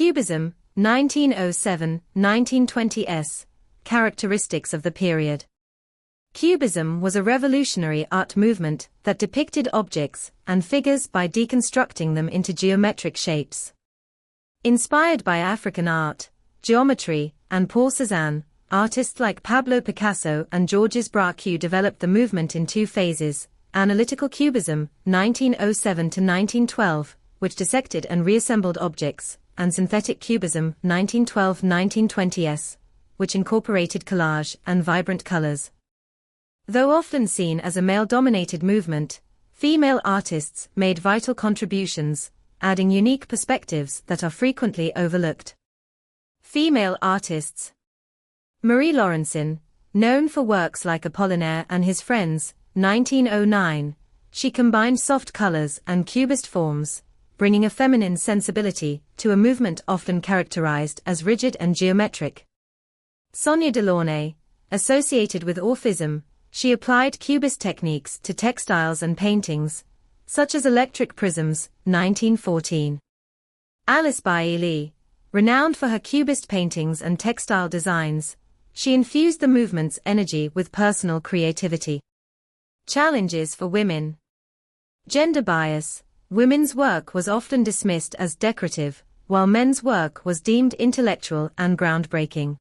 Cubism, 1907-1920s, characteristics of the period. Cubism was a revolutionary art movement that depicted objects and figures by deconstructing them into geometric shapes. Inspired by African art, geometry, and Paul Cézanne, artists like Pablo Picasso and Georges Braque developed the movement in two phases: Analytical Cubism, 1907-1912, which dissected and reassembled objects, and Synthetic Cubism, 1912-1920s, which incorporated collage and vibrant colors. Though often seen as a male-dominated movement, female artists made vital contributions, adding unique perspectives that are frequently overlooked. Female artists. Marie Laurencin, known for works like Apollinaire and His Friends, 1909, she combined soft colors and cubist forms, bringing a feminine sensibility to a movement often characterized as rigid and geometric. Sonia Delaunay, associated with Orphism, she applied cubist techniques to textiles and paintings, such as Electric Prisms, 1914. Alice Bailey, renowned for her cubist paintings and textile designs, she infused the movement's energy with personal creativity. Challenges for women. Gender bias. Women's work was often dismissed as decorative, while men's work was deemed intellectual and groundbreaking.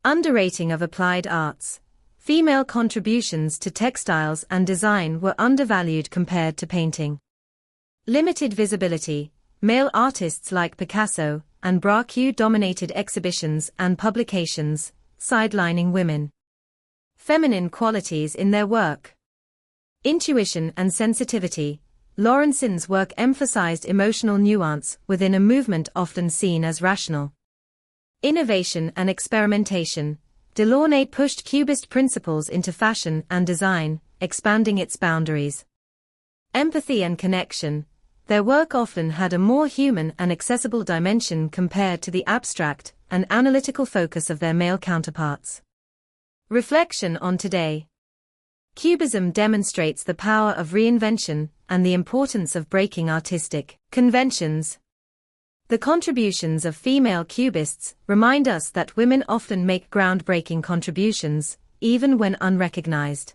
Underrating of applied arts. Female contributions to textiles and design were undervalued compared to painting. Limited visibility. Male artists like Picasso and Braque dominated exhibitions and publications, sidelining women. Feminine qualities in their work. Intuition and sensitivity. Laurencin's work emphasized emotional nuance within a movement often seen as rational. Innovation and experimentation. Delaunay pushed Cubist principles into fashion and design, expanding its boundaries. Empathy and connection. Their work often had a more human and accessible dimension compared to the abstract and analytical focus of their male counterparts. Reflection on today. Cubism demonstrates the power of reinvention and the importance of breaking artistic conventions. The contributions of female cubists remind us that women often make groundbreaking contributions, even when unrecognized.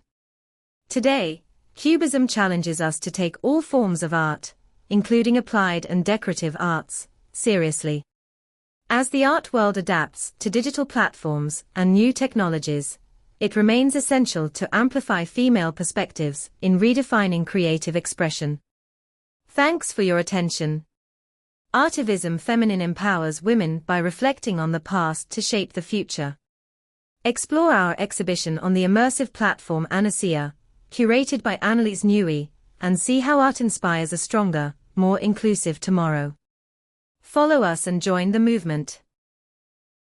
Today, Cubism challenges us to take all forms of art, including applied and decorative arts, seriously. As the art world adapts to digital platforms and new technologies, it remains essential to amplify female perspectives in redefining creative expression. Thanks for your attention. Artivism Feminine empowers women by reflecting on the past to shape the future. Explore our exhibition on the immersive platform Anacea, curated by Annalise Newey, and see how art inspires a stronger, more inclusive tomorrow. Follow us and join the movement.